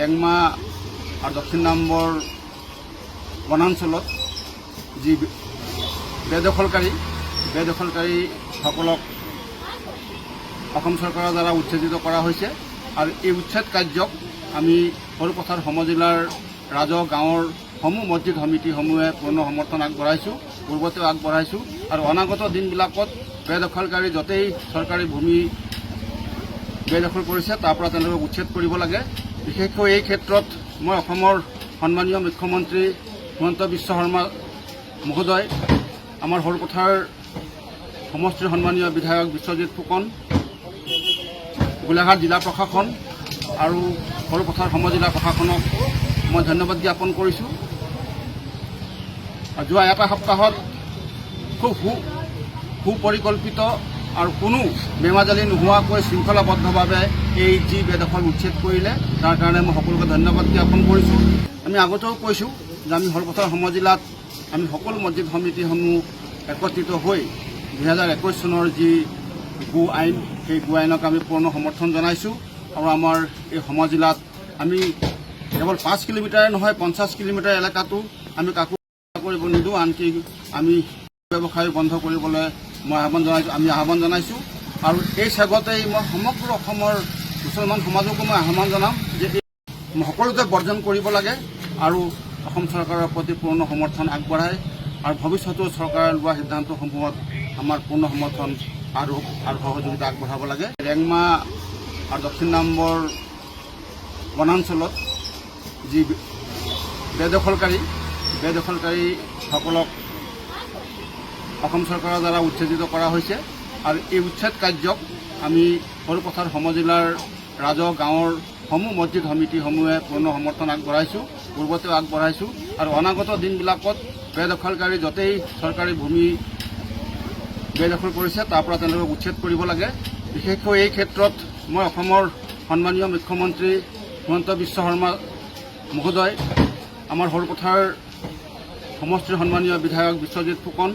ৰেংমা আৰু দক্ষিণ নম্বৰ বনাঞ্চলত যি বেদখলকাৰীসকলক অসম চৰকাৰৰ দ্বাৰা উচ্ছেদিত কৰা হৈছে আৰু এই উচ্ছেদ কাৰ্যক আমি সৰুপথাৰ সমজিলাৰ ৰাজহ গাঁৱৰ সমূহ মছজিদ সমিতিসমূহে পূৰ্ণ সমৰ্থন আগবঢ়াইছোঁ, পূৰ্বতেও আগবঢ়াইছোঁ আৰু অনাগত দিনবিলাকত বেদখলকাৰী য'তেই চৰকাৰী ভূমি বেদখল কৰিছে তাৰ পৰা তেওঁলোকক উচ্ছেদ কৰিব লাগে। বিশেষকৈ এই ক্ষেত্ৰত মই অসমৰ সন্মানীয় মুখ্যমন্ত্ৰী হিমন্ত বিশ্ব শৰ্মা মহোদয়, আমাৰ সৰুপথাৰ সমষ্টিৰ সন্মানীয় বিধায়ক বিশ্বজিৎ ফুকন, গোলাঘাট জিলা প্ৰশাসন আৰু সৰুপথাৰ সমজিলা প্ৰশাসনক মই ধন্যবাদ জ্ঞাপন কৰিছোঁ। যোৱা এটা সপ্তাহত খুব সুপৰিকল্পিত আৰু কোনো বেমাজালি নোহোৱাকৈ শৃংখলাবদ্ধভাৱে এই যি বেদখল উচ্ছেদ কৰিলে তাৰ কাৰণে মই সকলোকে ধন্যবাদ জ্ঞাপন কৰিছোঁ। আমি আগতেও কৈছোঁ যে আমি সৰুপথাৰ সমজিলাত আমি সকলো মছজিদ সমিতিসমূহ একত্ৰিত হৈ 2021 চনৰ যি গো আইন, সেই গো আইনক আমি পূৰ্ণ সমৰ্থন জনাইছোঁ আৰু আমাৰ এই সমজিলাত আমি কেৱল 5 কিলোমিটাৰে নহয় 50 কিলোমিটাৰ এলেকাটো আমি কাকো কৰিব নিদিওঁ। আনকি আমি ব্যৱসায় বন্ধ কৰিবলৈ আমি আহ্বান জনাইছোঁ আৰু এই চেগতেই মই সমগ্ৰ অসমৰ মুছলমান সমাজকো মই আহ্বান জনাম যে সকলোতে বৰ্জন কৰিব লাগে আৰু অসম চৰকাৰৰ প্ৰতি পূৰ্ণ সমৰ্থন আগবঢ়ায় আৰু ভৱিষ্যতেও চৰকাৰে লোৱা সিদ্ধান্তসমূহত আমাৰ পূৰ্ণ সমৰ্থন আৰু সহযোগিতা আগবঢ়াব লাগে। ৰেংমা আৰু দক্ষিণ নম্বৰ বনাঞ্চলত যি বেদখলকাৰীসকলক অসম চৰকাৰৰ দ্বাৰা উচ্ছেদিত কৰা হৈছে আৰু এই উচ্ছেদ কাৰ্যক আমি সৰুপথাৰ সমজিলাৰ ৰাজহ গাঁৱৰ সমূহ মছজিদ সমিতিসমূহে পূৰ্ণ সমৰ্থন আগবঢ়াইছোঁ, পূৰ্বতেও আগবঢ়াইছোঁ আৰু অনাগত দিনবিলাকত বেদখলকাৰী য'তেই চৰকাৰী ভূমি বেদখল কৰিছে তাৰ পৰা তেওঁলোকক উচ্ছেদ কৰিব লাগে। বিশেষকৈ এই ক্ষেত্ৰত মই অসমৰ সন্মানীয় মুখ্যমন্ত্ৰী হিমন্ত বিশ্ব শৰ্মা মহোদয়, আমাৰ সৰুপথাৰ সমষ্টিৰ সন্মানীয় বিধায়ক বিশ্বজিৎ ফুকন,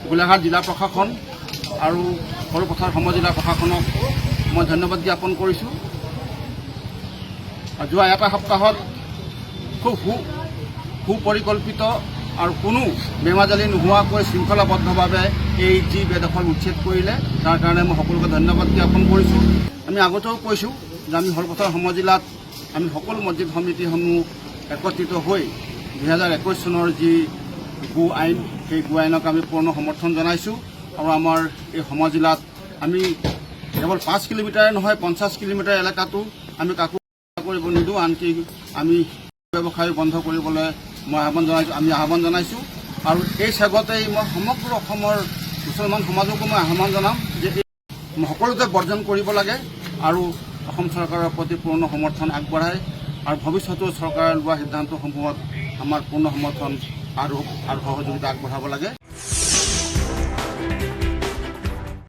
গোলাঘাট জিলা প্ৰশাসন আৰু সৰুপথাৰ সমজিলা প্ৰশাসনক মই ধন্যবাদ জ্ঞাপন কৰিছোঁ। যোৱা এটা সপ্তাহত খুব সুপৰিকল্পিত আৰু কোনো বেমাজালি নোহোৱাকৈ শৃংখলাবদ্ধভাৱে এই যি বেদখল উচ্ছেদ কৰিলে তাৰ কাৰণে মই সকলোকে ধন্যবাদ জ্ঞাপন কৰিছোঁ। আমি আগতেও কৈছোঁ যে আমি সৰুপথাৰ সমজিলাত আমি সকলো মছজিদ সমিতিসমূহ একত্ৰিত হৈ 2021 চনৰ যি গো আইন, সেই গো আইনক আমি পূৰ্ণ সমৰ্থন জনাইছোঁ আৰু আমাৰ এই সমজিলাত আমি কেৱল 5 কিলোমিটাৰে নহয় 50 কিলোমিটাৰ এলেকাটো আমি কাকো কৰিব নিদিওঁ। আনকি আমি ব্যৱসায় বন্ধ কৰিবলৈ আমি আহ্বান জনাইছোঁ আৰু এই চেগতেই মই সমগ্ৰ অসমৰ মুছলমান সমাজকো মই আহ্বান জনাম যে সকলোতে বৰ্জন কৰিব লাগে আৰু অসম চৰকাৰৰ প্ৰতি পূৰ্ণ সমৰ্থন আগবঢ়ায় আৰু ভৱিষ্যতেও চৰকাৰে লোৱা সিদ্ধান্তসমূহত আমাৰ পূৰ্ণ সমৰ্থন আৰু সহযোগিতা আগবঢ়াব লাগে।